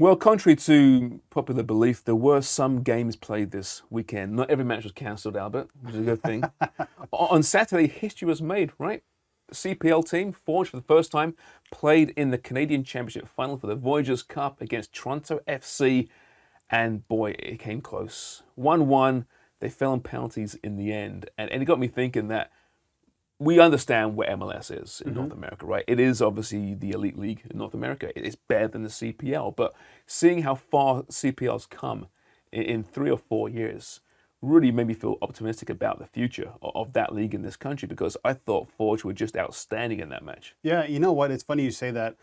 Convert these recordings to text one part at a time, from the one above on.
Well, contrary to popular belief, there were some games played this weekend. Not every match was cancelled, Albert, which is a good thing. On Saturday, history was made, right? The CPL team, Forge for the first time, played in the Canadian Championship final for the Voyageurs Cup against Toronto FC, and boy, it came close. 1-1, they fell on penalties in the end, and it got me thinking that we understand what MLS is in North America, right? It is obviously the elite league in North America. It is better than the CPL, but seeing how far CPL's come in 3 or 4 years really made me feel optimistic about the future of that league in this country, because I thought Forge were just outstanding in that match. Yeah, you know what? It's funny you say that.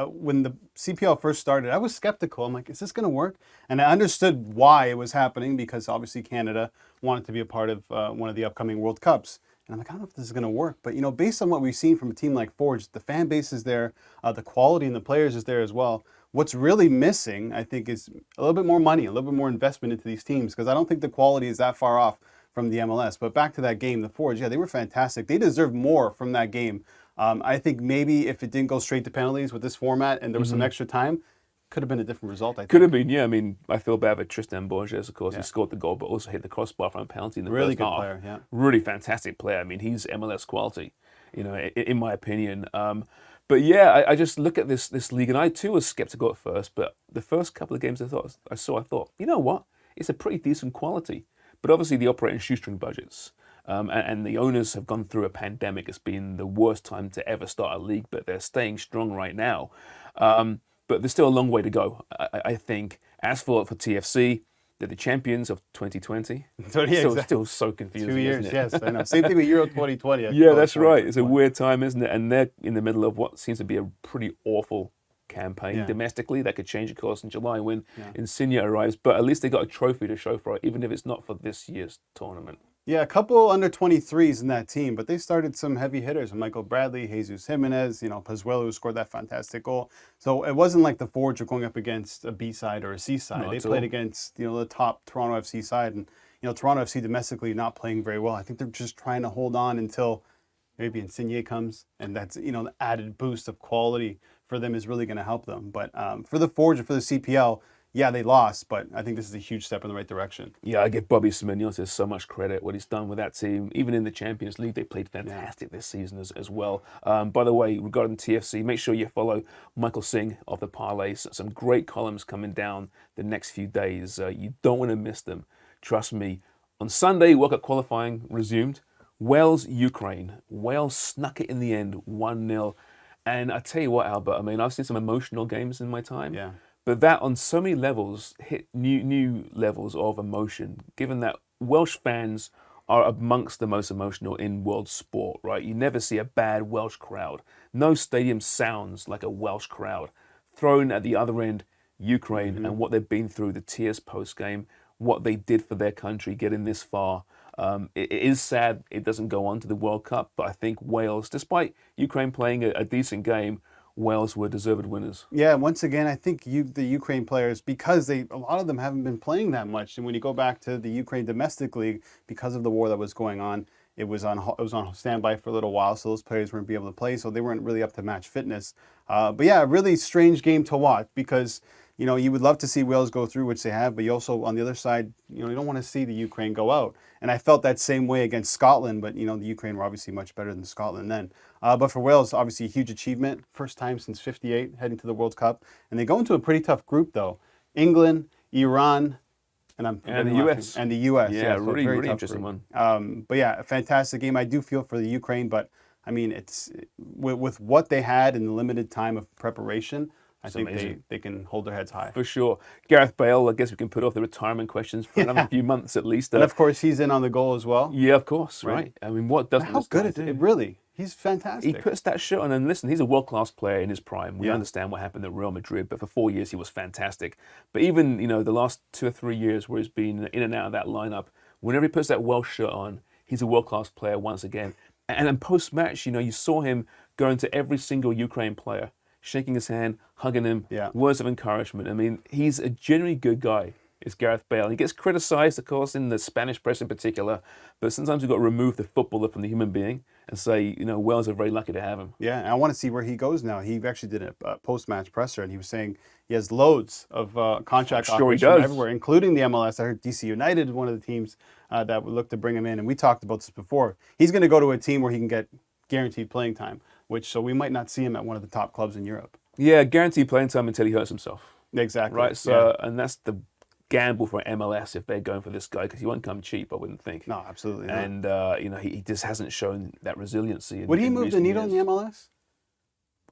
When the CPL first started, I was skeptical. I'm like, is this going to work? And I understood why it was happening, because obviously Canada wanted to be a part of one of the upcoming World Cups. And I'm like, I don't know if this is going to work. But, based on what we've seen from a team like Forge, the fan base is there, the quality in the players is there as well. What's really missing, I think, is a little bit more money, a little bit more investment into these teams, because I don't think the quality is that far off from the MLS. But back to that game, the Forge, yeah, they were fantastic. They deserved more from that game. I think maybe if it didn't go straight to penalties with this format and there was some extra time, could have been a different result, I think. Could have been, yeah. I mean, I feel bad for Tristan Borges, of course. Yeah. He scored the goal, but also hit the crossbar from a penalty in the really first half. Really good player, yeah. Really fantastic player. I mean, he's MLS quality, in my opinion. But yeah, I just look at this league, and I too was skeptical at first. But the first couple of games I thought, you know what? It's a pretty decent quality. But obviously, they operate in shoestring budgets. And the owners have gone through a pandemic. It's been the worst time to ever start a league, but they're staying strong right now. But there's still a long way to go, I think. As for TFC, they're the champions of 2020. Still so confusing. 2 years, isn't it? yes, I know. Same thing with Euro 2020. Yeah, that's right. It's a weird time, isn't it? And they're in the middle of what seems to be a pretty awful campaign domestically. That could change, of course, in July when Insigne arrives. But at least they got a trophy to show for it, even if it's not for this year's tournament. Yeah, a couple under 23s in that team, but they started some heavy hitters. Michael Bradley, Jesus Jimenez, Pazuello, who scored that fantastic goal. So it wasn't like the Forge were going up against a B side or a C side. They played against the top Toronto FC side, and Toronto FC domestically not playing very well. I think they're just trying to hold on until maybe Insigne comes, and that's the added boost of quality for them is really going to help them. But for the Forge and for the CPL. Yeah, they lost, but I think this is a huge step in the right direction. Yeah, I give Bobby Simeone so much credit, what he's done with that team. Even in the Champions League, they played fantastic this season as well. By the way, regarding TFC, make sure you follow Michael Singh of the Parlays. Some great columns coming down the next few days. You don't want to miss them. Trust me. On Sunday, World Cup qualifying resumed. Wales, Ukraine. Wales snuck it in the end, 1-0. And I tell you what, Albert, I mean, I've seen some emotional games in my time. Yeah. But that, on so many levels, hit new levels of emotion, given that Welsh fans are amongst the most emotional in world sport, right? You never see a bad Welsh crowd. No stadium sounds like a Welsh crowd. Thrown at the other end, Ukraine, and what they've been through, the tears post-game, what they did for their country getting this far. It is sad it doesn't go on to the World Cup, but I think Wales, despite Ukraine playing a decent game, Wales were deserved winners. Yeah, once again, I think the Ukraine players, because a lot of them haven't been playing that much, and when you go back to the Ukraine domestic league, because of the war that was going on, it was on standby for a little while, so those players weren't be able to play, so they weren't really up to match fitness. But yeah, a really strange game to watch, because you would love to see Wales go through, which they have, but you also, on the other side, you don't want to see the Ukraine go out. And I felt that same way against Scotland, but, the Ukraine were obviously much better than Scotland then. But for Wales, obviously a huge achievement. First time since '58 heading to the World Cup. And they go into a pretty tough group, though. England, Iran, and the US. And the US. Yeah, so really very tough interesting group. one. But yeah, a fantastic game. I do feel for the Ukraine, but I mean, it's with what they had in the limited time of preparation, I think they can hold their heads high. For sure. Gareth Bale, I guess we can put off the retirement questions for another few months at least. And of course, he's in on the goal as well. Yeah, of course, right. I mean, what doesn't How good is it? Really, he's fantastic. He puts that shirt on, and listen, he's a world-class player in his prime. We understand what happened at Real Madrid, but for 4 years he was fantastic. But even, the last 2 or 3 years where he's been in and out of that lineup, whenever he puts that Welsh shirt on, he's a world-class player once again. And then post-match, you saw him going to every single Ukraine player, shaking his hand, hugging him, words of encouragement. I mean, he's a genuinely good guy. is Gareth Bale. He gets criticised, of course, in the Spanish press in particular, but sometimes you've got to remove the footballer from the human being and say, Wales are very lucky to have him. Yeah, and I want to see where he goes now. He actually did a post-match presser, and he was saying he has loads of contract offers from everywhere, including the MLS. I heard DC United is one of the teams that would look to bring him in, and we talked about this before. He's going to go to a team where he can get guaranteed playing time, so we might not see him at one of the top clubs in Europe. Yeah, guaranteed playing time until he hurts himself. Exactly. Right, so and that's the gamble for MLS if they're going for this guy, because he won't come cheap, I wouldn't think. No, absolutely not. And he just hasn't shown that resiliency. Would he move the needle in the MLS?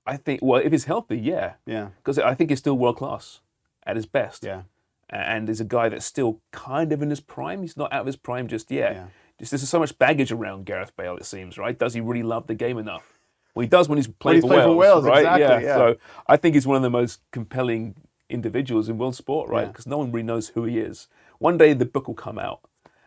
I think, well, if he's healthy, yeah. Yeah. Because I think he's still world class at his best. Yeah. And is a guy that's still kind of in his prime. He's not out of his prime just yet. Yeah. Just there's so much baggage around Gareth Bale, it seems, right? Does he really love the game enough? Well, he does when he's playing for Wales, right? Exactly, yeah. So I think he's one of the most compelling individuals in world sport, right? Yeah. Because no one really knows who he is. One day the book will come out,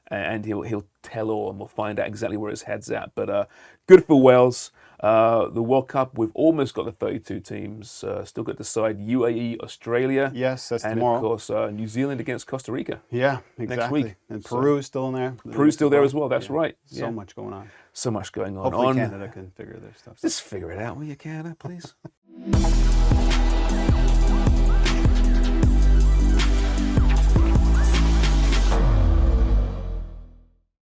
and he'll tell all, and we'll find out exactly where his head's at. But good for Wales. The World Cup, we've almost got the 32 teams. Still got to decide UAE, Australia. Yes, that's and tomorrow. And of course, New Zealand against Costa Rica. Yeah, exactly. Next week. And Peru's still in there. Peru's still there as well, that's right. So much going on. So much going on. Hopefully Canada can figure their stuff out. Just figure it out, will you, Canada, please?